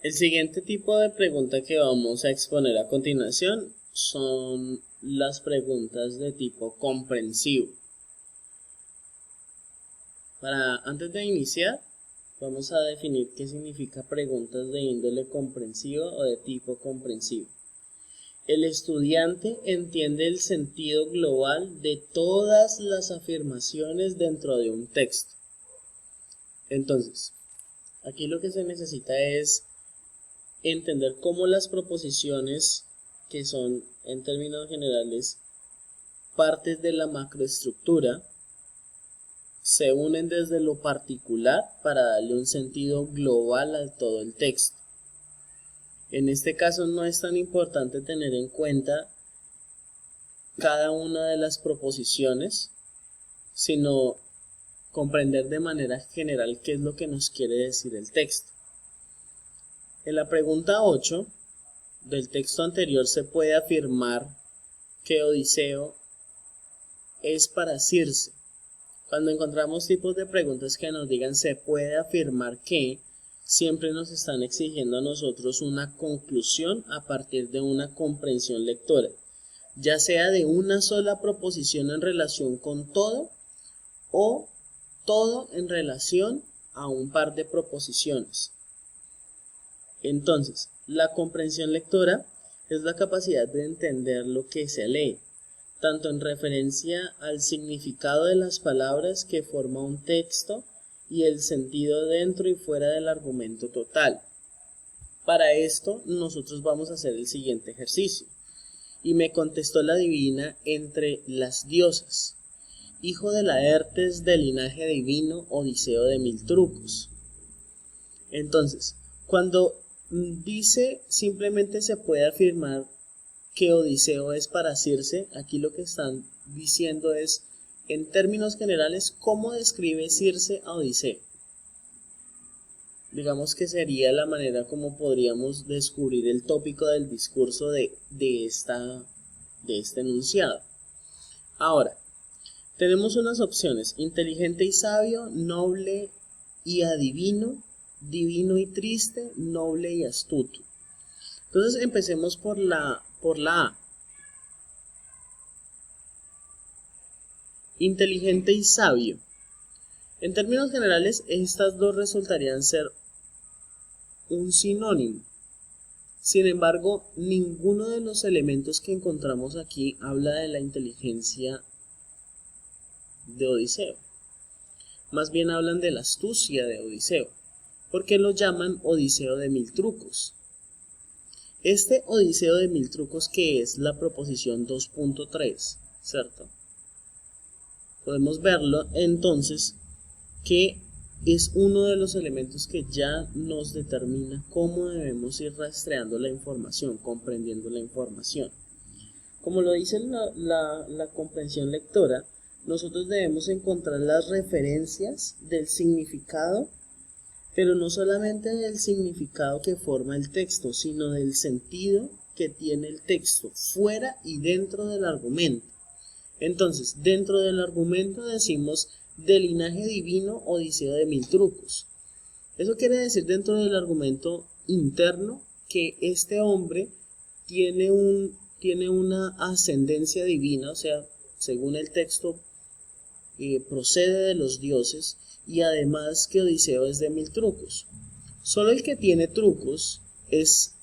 El siguiente tipo de pregunta que vamos a exponer a continuación son las preguntas de tipo comprensivo. Antes de iniciar, vamos a definir qué significa preguntas de índole comprensiva o de tipo comprensivo. El estudiante entiende el sentido global de todas las afirmaciones dentro de un texto. Entonces, aquí lo que se necesita es entender cómo las proposiciones, que son en términos generales partes de la macroestructura, se unen desde lo particular para darle un sentido global a todo el texto. En este caso no es tan importante tener en cuenta cada una de las proposiciones, sino comprender de manera general qué es lo que nos quiere decir el texto. En la pregunta 8 del texto anterior se puede afirmar que Odiseo es para Circe. Cuando encontramos tipos de preguntas que nos digan se puede afirmar que, siempre nos están exigiendo a nosotros una conclusión a partir de una comprensión lectora, ya sea de una sola proposición en relación con todo o todo en relación a un par de proposiciones. Entonces, la comprensión lectora es la capacidad de entender lo que se lee, tanto en referencia al significado de las palabras que forma un texto y el sentido dentro y fuera del argumento total. Para esto, nosotros vamos a hacer el siguiente ejercicio. Y me contestó la divina entre las diosas, hijo de Laertes del linaje divino, Odiseo de mil trucos. Entonces, cuando dice simplemente se puede afirmar que Odiseo es para Circe, aquí lo que están diciendo es, en términos generales, cómo describe Circe a Odiseo. Digamos que sería la manera como podríamos descubrir el tópico del discurso de este enunciado. Ahora, tenemos unas opciones: inteligente y sabio, noble y adivino, divino y triste, noble y astuto. Entonces empecemos por la A. Inteligente y sabio. En términos generales, estas dos resultarían ser un sinónimo. Sin embargo, ninguno de los elementos que encontramos aquí habla de la inteligencia de Odiseo. Más bien hablan de la astucia de Odiseo, porque lo llaman Odiseo de mil trucos. Este Odiseo de mil trucos, que es la proposición 2.3, ¿cierto? Podemos verlo entonces que es uno de los elementos que ya nos determina cómo debemos ir rastreando la información, comprendiendo la información. Como lo dice la comprensión lectora, nosotros debemos encontrar las referencias del significado, pero no solamente del significado que forma el texto, sino del sentido que tiene el texto fuera y dentro del argumento. Entonces, dentro del argumento decimos de linaje divino, Odiseo de mil trucos. Eso quiere decir dentro del argumento interno que este hombre tiene una ascendencia divina, o sea, según el texto, procede de los dioses, y además que Odiseo es de mil trucos. Solo el que tiene trucos es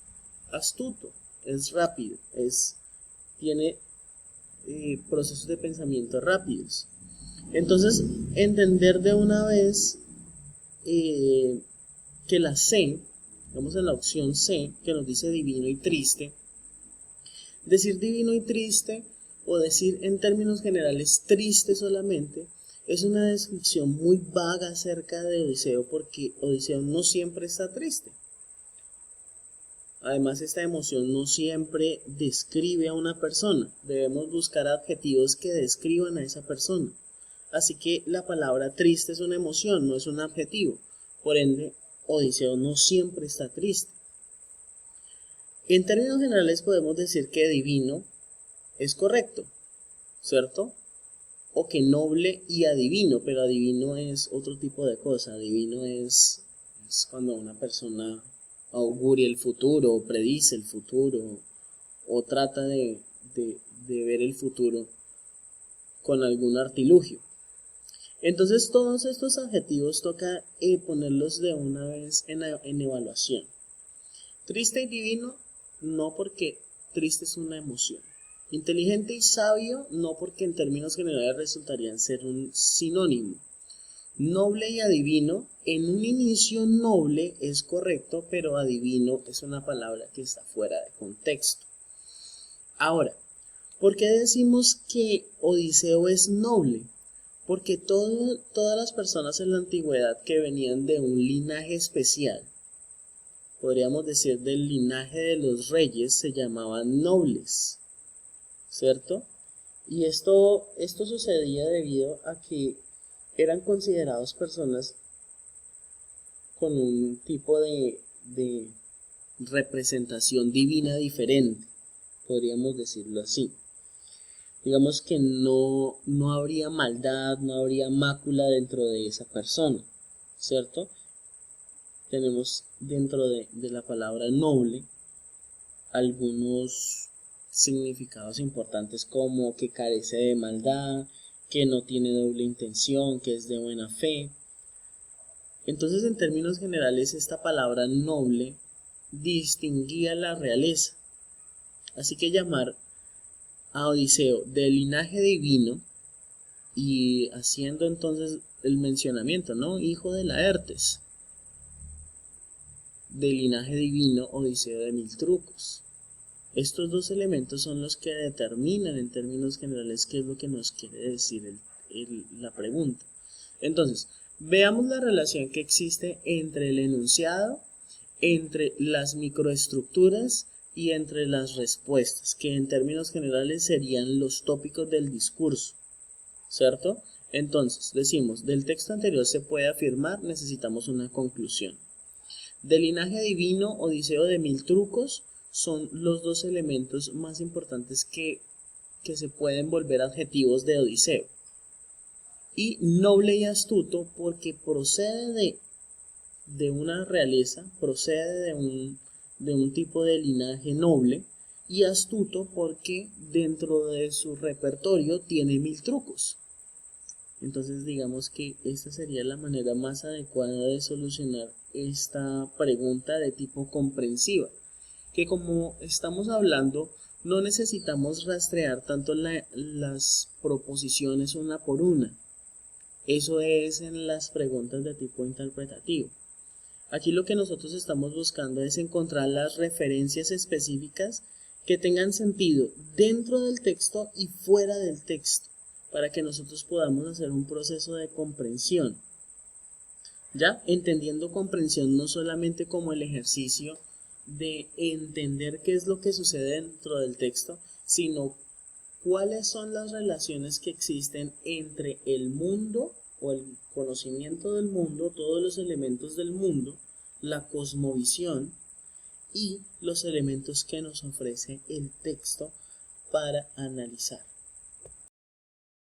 astuto, es rápido, tiene procesos de pensamiento rápidos. Entonces, entender de una vez que la C, vamos en la opción C, que nos dice divino y triste. Decir divino y triste, o decir en términos generales triste solamente, es una descripción muy vaga acerca de Odiseo, porque Odiseo no siempre está triste. Además, esta emoción no siempre describe a una persona. Debemos buscar adjetivos que describan a esa persona. Así que la palabra triste es una emoción, no es un adjetivo. Por ende, Odiseo no siempre está triste. En términos generales podemos decir que divino es correcto, ¿cierto? O que noble y adivino, pero adivino es otro tipo de cosa. Adivino es cuando una persona auguria el futuro, o predice el futuro, o trata de ver el futuro con algún artilugio. Entonces todos estos adjetivos toca ponerlos de una vez en evaluación. Triste y divino, no, porque triste es una emoción. Inteligente y sabio, no, porque en términos generales resultarían ser un sinónimo. Noble y adivino, en un inicio noble es correcto, pero adivino es una palabra que está fuera de contexto. Ahora, ¿por qué decimos que Odiseo es noble? Porque todas las personas en la antigüedad que venían de un linaje especial, podríamos decir del linaje de los reyes, se llamaban nobles, ¿cierto? Y esto sucedía debido a que eran considerados personas con un tipo de representación divina diferente, podríamos decirlo así. Digamos que no habría maldad, no habría mácula dentro de esa persona, ¿cierto? Tenemos dentro de la palabra noble algunos significados importantes, como que carece de maldad, que no tiene doble intención, que es de buena fe. Entonces, en términos generales, esta palabra noble distinguía la realeza. Así que llamar a Odiseo de linaje divino, y haciendo entonces el mencionamiento, ¿no? Hijo de Laertes, de linaje divino, Odiseo de mil trucos. Estos dos elementos son los que determinan en términos generales qué es lo que nos quiere decir la pregunta. Entonces, veamos la relación que existe entre el enunciado, entre las microestructuras y entre las respuestas, que en términos generales serían los tópicos del discurso, ¿cierto? Entonces, decimos, del texto anterior se puede afirmar, necesitamos una conclusión. De linaje divino, Odiseo de mil trucos, son los dos elementos más importantes que se pueden volver adjetivos de Odiseo. Y noble y astuto, porque procede de una realeza, procede de un tipo de linaje noble, y astuto porque dentro de su repertorio tiene mil trucos. Entonces digamos que esta sería la manera más adecuada de solucionar esta pregunta de tipo comprensiva, que como estamos hablando no necesitamos rastrear tanto las proposiciones una por una. Eso es en las preguntas de tipo interpretativo. Aquí lo que nosotros estamos buscando es encontrar las referencias específicas que tengan sentido dentro del texto y fuera del texto, para que nosotros podamos hacer un proceso de comprensión. Ya, entendiendo comprensión no solamente como el ejercicio de entender qué es lo que sucede dentro del texto, sino cuáles son las relaciones que existen entre el mundo o el conocimiento del mundo, todos los elementos del mundo, la cosmovisión y los elementos que nos ofrece el texto para analizar.